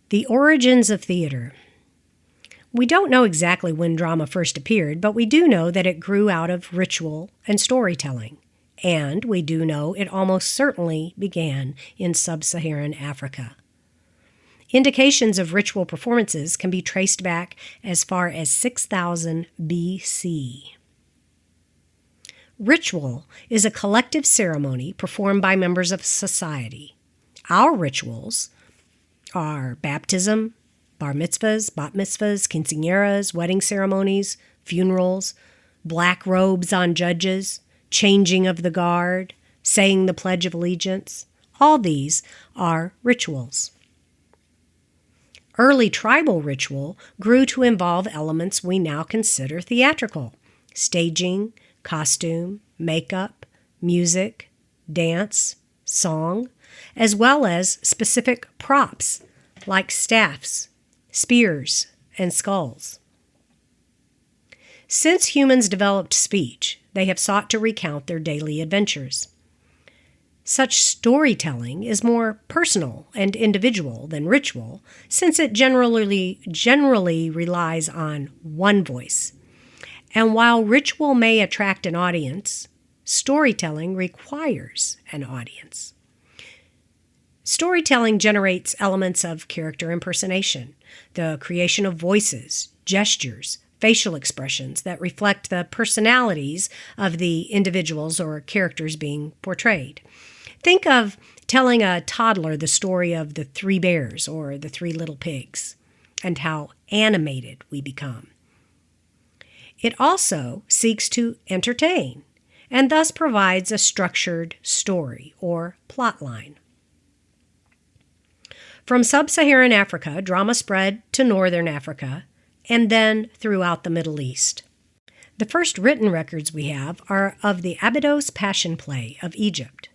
The origins of theater. We don't know exactly when drama first appeared, but we do know that it grew out of ritual and storytelling. And we do know it almost certainly began in sub-Saharan Africa. Indications of ritual performances can be traced back as far as 6000 BC. Ritual is a collective ceremony performed by members of society. Our rituals are baptism, bar mitzvahs, bat mitzvahs, quinceañeras, wedding ceremonies, funerals, black robes on judges, changing of the guard, saying the Pledge of Allegiance. All these are rituals. Early tribal ritual grew to involve elements we now consider theatrical: staging, costume, makeup, music, dance, song, as well as specific props like staffs, spears, and skulls. Since humans developed speech, they have sought to recount their daily adventures. Such storytelling is more personal and individual than ritual, since it generally relies on one voice. And while ritual may attract an audience, storytelling requires an audience. Storytelling generates elements of character impersonation, the creation of voices, gestures, facial expressions that reflect the personalities of the individuals or characters being portrayed. Think of telling a toddler the story of the 3 bears or the 3 little pigs, and how animated we become. It also seeks to entertain, and thus provides a structured story or plot line. From sub-Saharan Africa, drama spread to northern Africa, and then throughout the Middle East. The first written records we have are of the Abydos Passion Play of Egypt.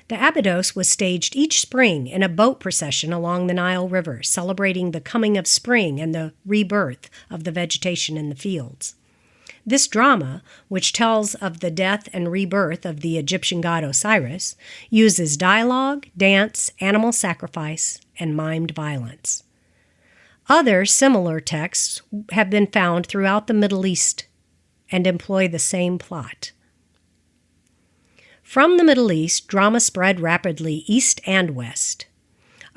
The Abydos was staged each spring in a boat procession along the Nile River, celebrating the coming of spring and the rebirth of the vegetation in the fields. This drama, which tells of the death and rebirth of the Egyptian god Osiris, uses dialogue, dance, animal sacrifice, and mimed violence. Other similar texts have been found throughout the Middle East and employ the same plot. From the Middle East, drama spread rapidly east and west.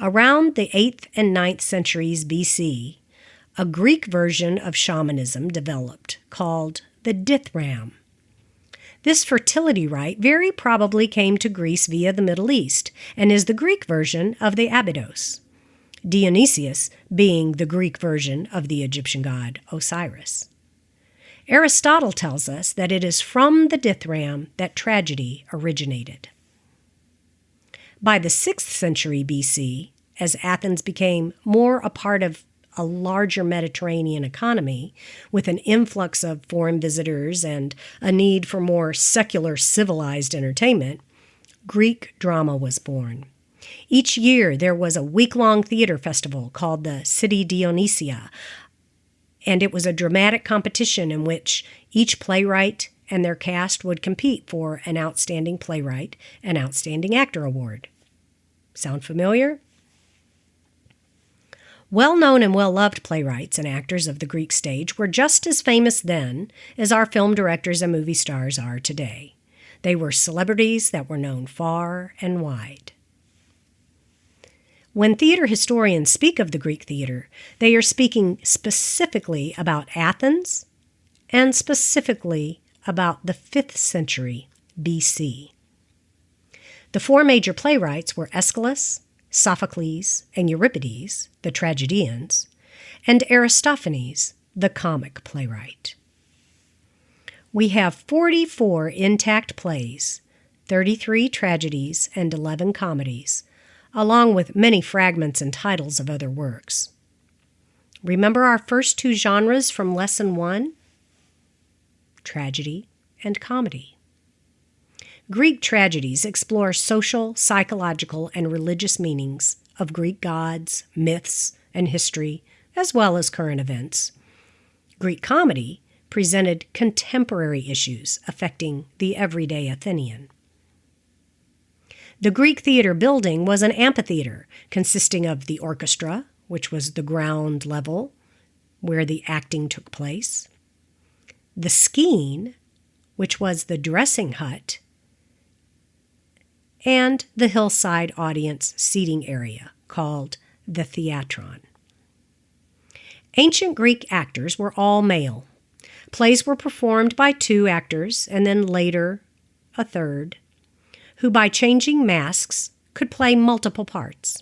Around the 8th and 9th centuries BC, a Greek version of shamanism developed called the dithram. This fertility rite very probably came to Greece via the Middle East and is the Greek version of the Abydos, Dionysius being the Greek version of the Egyptian god Osiris. Aristotle tells us that it is from the dithram that tragedy originated. By the 6th century BC, as Athens became more a part of a larger Mediterranean economy, with an influx of foreign visitors and a need for more secular, civilized entertainment, Greek drama was born. Each year there was a week-long theater festival called the City Dionysia, and it was a dramatic competition in which each playwright and their cast would compete for an Outstanding Playwright and Outstanding Actor award. Sound familiar? Well-known and well-loved playwrights and actors of the Greek stage were just as famous then as our film directors and movie stars are today. They were celebrities that were known far and wide. When theater historians speak of the Greek theater, they are speaking specifically about Athens and specifically about the 5th century BC. The 4 major playwrights were Aeschylus, Sophocles, and Euripides, the tragedians, and Aristophanes, the comic playwright. We have 44 intact plays, 33 tragedies, and 11 comedies, along with many fragments and titles of other works. Remember our first 2 genres from Lesson 1? Tragedy and comedy. Greek tragedies explore social, psychological, and religious meanings of Greek gods, myths, and history, as well as current events. Greek comedy presented contemporary issues affecting the everyday Athenian. The Greek theater building was an amphitheater consisting of the orchestra, which was the ground level where the acting took place, the skene, which was the dressing hut, and the hillside audience seating area, called the theatron. Ancient Greek actors were all male. Plays were performed by 2 actors, and then later a third, who by changing masks could play multiple parts.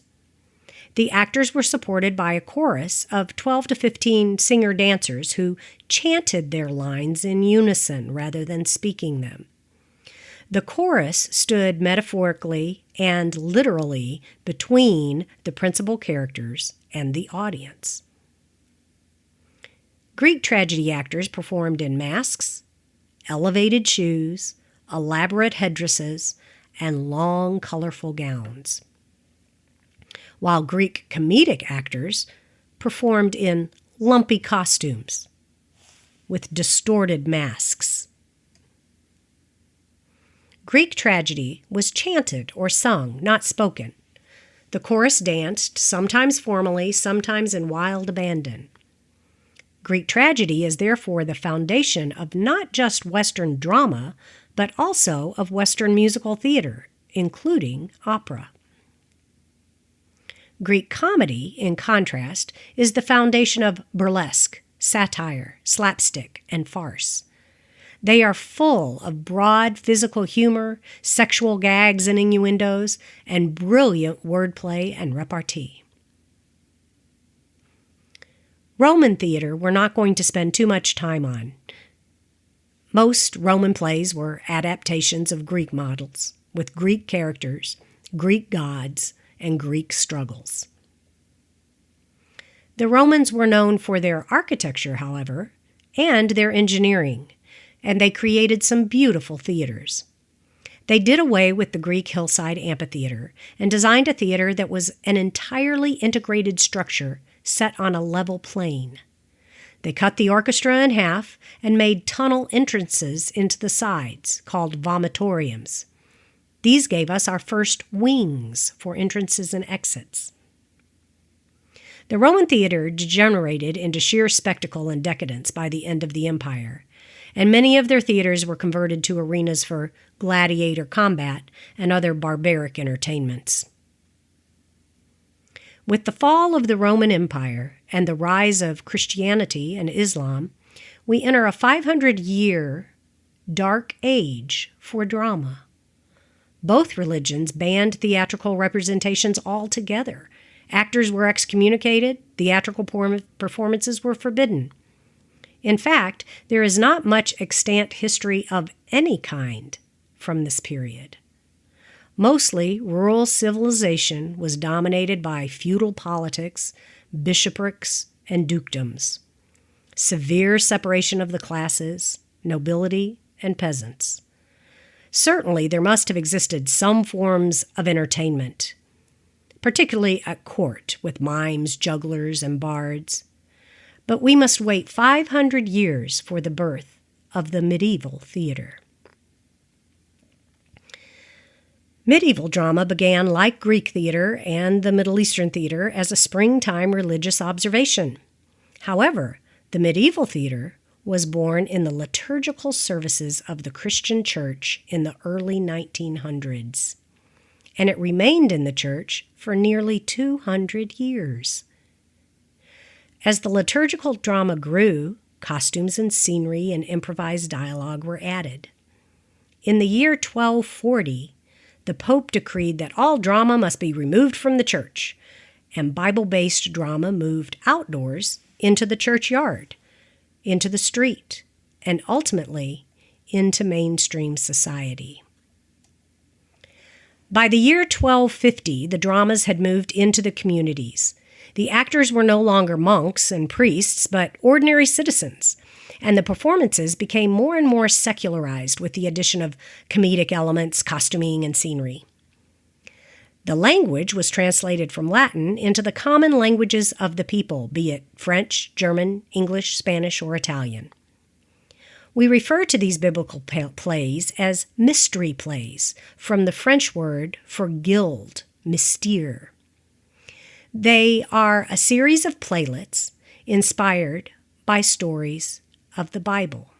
The actors were supported by a chorus of 12 to 15 singer-dancers who chanted their lines in unison rather than speaking them. The chorus stood metaphorically and literally between the principal characters and the audience. Greek tragedy actors performed in masks, elevated shoes, elaborate headdresses, and long, colorful gowns, while Greek comedic actors performed in lumpy costumes with distorted masks. Greek tragedy was chanted or sung, not spoken. The chorus danced, sometimes formally, sometimes in wild abandon. Greek tragedy is therefore the foundation of not just Western drama, but also of Western musical theater, including opera. Greek comedy, in contrast, is the foundation of burlesque, satire, slapstick, and farce. They are full of broad physical humor, sexual gags and innuendos, and brilliant wordplay and repartee. Roman theater we're not going to spend too much time on. Most Roman plays were adaptations of Greek models, with Greek characters, Greek gods, and Greek struggles. The Romans were known for their architecture, however, and their engineering, and they created some beautiful theaters. They did away with the Greek hillside amphitheater and designed a theater that was an entirely integrated structure set on a level plane. They cut the orchestra in half and made tunnel entrances into the sides, called vomitoriums. These gave us our first wings for entrances and exits. The Roman theater degenerated into sheer spectacle and decadence by the end of the empire, and many of their theaters were converted to arenas for gladiator combat and other barbaric entertainments. With the fall of the Roman Empire and the rise of Christianity and Islam, we enter a 500-year dark age for drama. Both religions banned theatrical representations altogether. Actors were excommunicated, theatrical performances were forbidden. In fact, there is not much extant history of any kind from this period. Mostly, rural civilization was dominated by feudal politics, bishoprics, and dukedoms. Severe separation of the classes, nobility, and peasants. Certainly, there must have existed some forms of entertainment, particularly at court with mimes, jugglers, and bards. But we must wait 500 years for the birth of the medieval theater. Medieval drama began, like Greek theater and the Middle Eastern theater, as a springtime religious observation. However, the medieval theater was born in the liturgical services of the Christian Church in the early 1900s, and it remained in the Church for nearly 200 years. As the liturgical drama grew, costumes and scenery and improvised dialogue were added. In the year 1240, the Pope decreed that all drama must be removed from the church, and Bible-based drama moved outdoors into the churchyard, into the street, and ultimately into mainstream society. By the year 1250, the dramas had moved into the communities. The actors were no longer monks and priests, but ordinary citizens, and the performances became more and more secularized with the addition of comedic elements, costuming, and scenery. The language was translated from Latin into the common languages of the people, be it French, German, English, Spanish, or Italian. We refer to these biblical plays as mystery plays, from the French word for guild, mystère. They are a series of playlets inspired by stories of the Bible.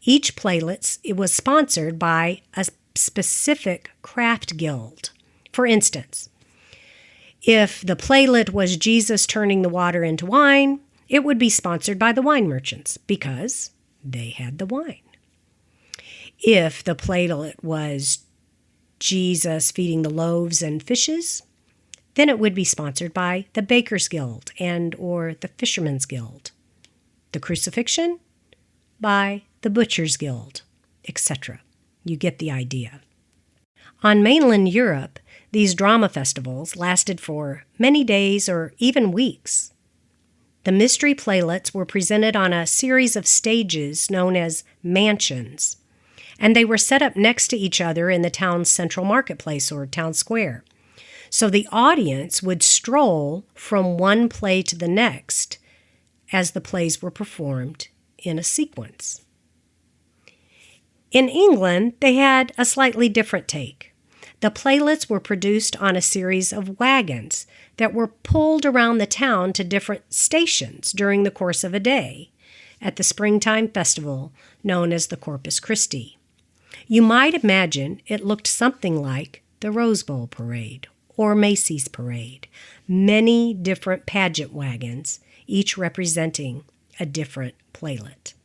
Each playlet was sponsored by a specific craft guild. For instance, if the playlet was Jesus turning the water into wine, it would be sponsored by the wine merchants because they had the wine. If the playlet was Jesus feeding the loaves and fishes, then it would be sponsored by the Bakers Guild and or the Fishermen's Guild. The crucifixion by the Butchers Guild, etc. You get the idea. On mainland Europe, these drama festivals lasted for many days or even weeks. The mystery playlets were presented on a series of stages known as mansions, and they were set up next to each other in the town's central marketplace or town square. So the audience would stroll from one play to the next as the plays were performed in a sequence. In England, they had a slightly different take. The playlets were produced on a series of wagons that were pulled around the town to different stations during the course of a day at the springtime festival known as the Corpus Christi. You might imagine it looked something like the Rose Bowl Parade or Macy's Parade, many different pageant wagons, each representing a different playlet.